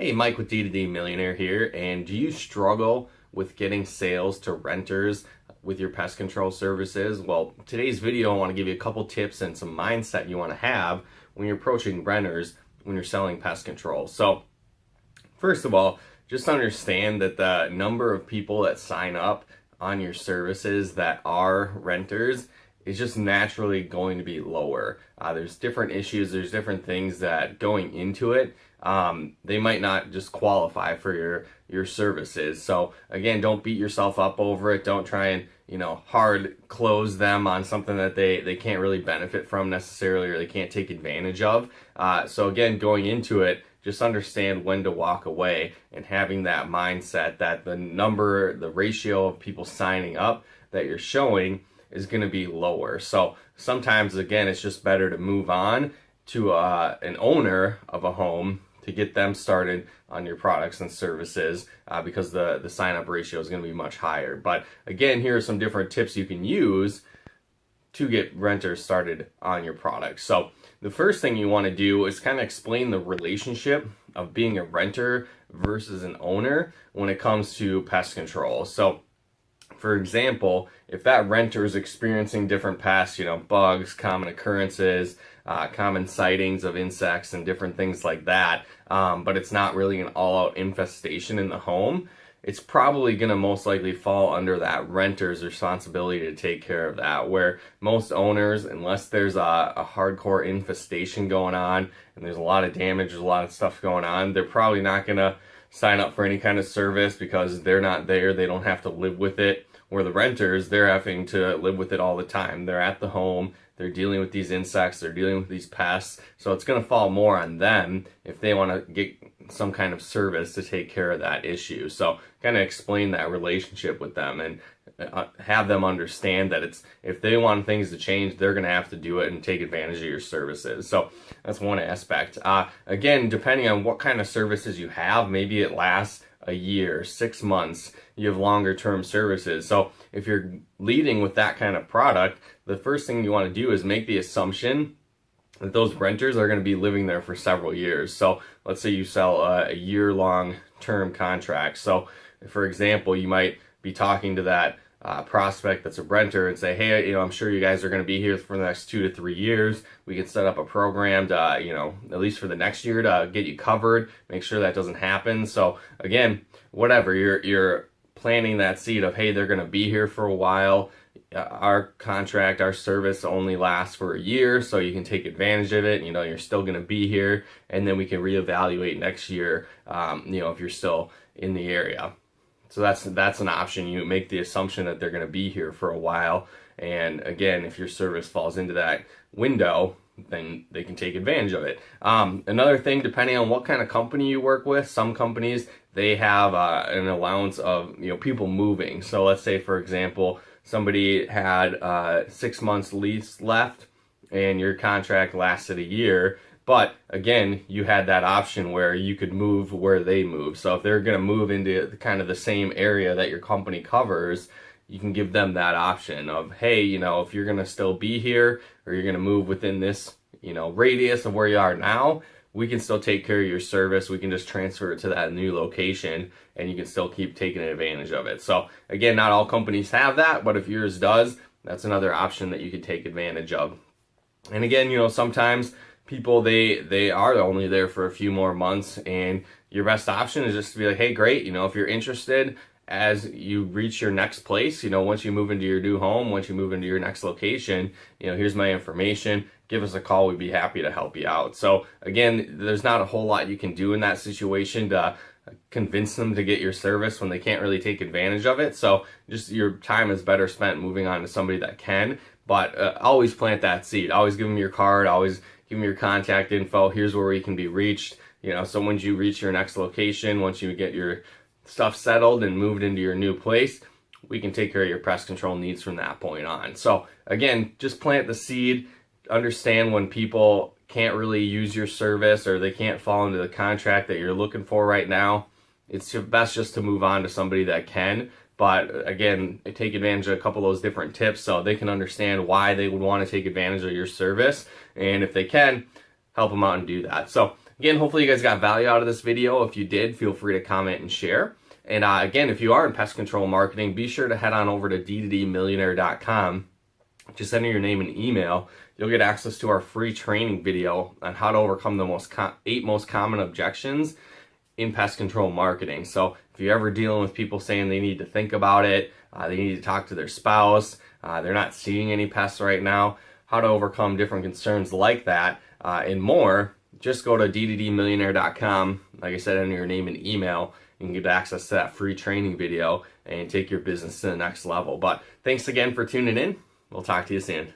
Hey, Mike with D2D Millionaire here, and do you struggle with getting sales to renters with your pest control services? Well, today's video I want to give you a couple tips and some mindset you want to have when you're approaching renters when you're selling pest control. So, first of all, just understand that the number of people that sign up on your services that are renters is just naturally going to be lower. There's different issues, there's different things that going into it, they might not just qualify for your services. So again, don't beat yourself up over it. Don't try and hard close them on something that they can't really benefit from necessarily, or they can't take advantage of. So again, going into it, just understand when to walk away, and having that mindset that the ratio of people signing up that you're showing is going to be lower. So sometimes, again, it's just better to move on to an owner of a home to get them started on your products and services, because the sign-up ratio is going to be much higher. But again, here are some different tips you can use to get renters started on your products. So the first thing you want to do is kind of explain the relationship of being a renter versus an owner when it comes to pest control. So for example, if that renter is experiencing different pests, bugs, common occurrences, common sightings of insects and different things like that, but it's not really an all-out infestation in the home, it's probably going to most likely fall under that renter's responsibility to take care of that. Where most owners, unless there's a hardcore infestation going on and there's a lot of damage, there's a lot of stuff going on, they're probably not going to sign up for any kind of service because they're not there, they don't have to live with it. Where the renters, they're having to live with it all the time. They're at the home, they're dealing with these insects, they're dealing with these pests. So it's going to fall more on them if they want to get some kind of service to take care of that issue. So kind of explain that relationship with them and have them understand that if they want things to change, they're going to have to do it and take advantage of your services. So that's one aspect. Again, depending on what kind of services you have, maybe it lasts a year, 6 months, you have longer term services. So if you're leading with that kind of product, the first thing you want to do is make the assumption that those renters are going to be living there for several years. So let's say you sell a year-long term contract. So for example, you might be talking to that prospect that's a renter and say, hey, I'm sure you guys are going to be here for the next 2 to 3 years. We can set up a program to, at least for the next year, to get you covered, make sure that doesn't happen. So again, whatever, you're planting that seed of, hey, they're going to be here for a while. Our contract, our service only lasts for a year, so you can take advantage of it. You're still going to be here, and then we can reevaluate next year, if you're still in the area. So that's an option. You make the assumption that they're going to be here for a while, and again, if your service falls into that window, then they can take advantage of it. Another thing, depending on what kind of company you work with, some companies, they have an allowance of people moving. So let's say, for example, somebody had 6 months lease left and your contract lasted a year. But again, you had that option where you could move where they move. So if they're going to move into kind of the same area that your company covers, you can give them that option of, hey, if you're going to still be here, or you're going to move within this, radius of where you are now, we can still take care of your service. We can just transfer it to that new location, and you can still keep taking advantage of it. So again, not all companies have that, but if yours does, that's another option that you could take advantage of. And again, sometimes people, they are only there for a few more months, and your best option is just to be like, hey, great, if you're interested, as you reach your next place, once you move into your new home, once you move into your next location, here's my information, give us a call, we'd be happy to help you out. So again, there's not a whole lot you can do in that situation to convince them to get your service when they can't really take advantage of it. So just your time is better spent moving on to somebody that can. But always plant that seed. Always give them your card. Always give them your contact info. Here's where you can be reached. So once you reach your next location, once you get your stuff settled and moved into your new place, we can take care of your pest control needs from that point on. So again, just plant the seed. Understand when people can't really use your service, or they can't fall into the contract that you're looking for right now. It's best just to move on to somebody that can. But again, take advantage of a couple of those different tips so they can understand why they would want to take advantage of your service. And if they can, help them out and do that. So Again, hopefully you guys got value out of this video. If you did, feel free to comment and share. And again, if you are in pest control marketing, be sure to head on over to d2dmillionaire.com. Just enter your name and email. You'll get access to our free training video on how to overcome the 8 most common objections in pest control marketing. So if you're ever dealing with people saying they need to think about it, they need to talk to their spouse, they're not seeing any pests right now, how to overcome different concerns like that and more, just go to d2dmillionaire.com. Like I said, enter your name and email. You can get access to that free training video and take your business to the next level. But thanks again for tuning in. We'll talk to you soon.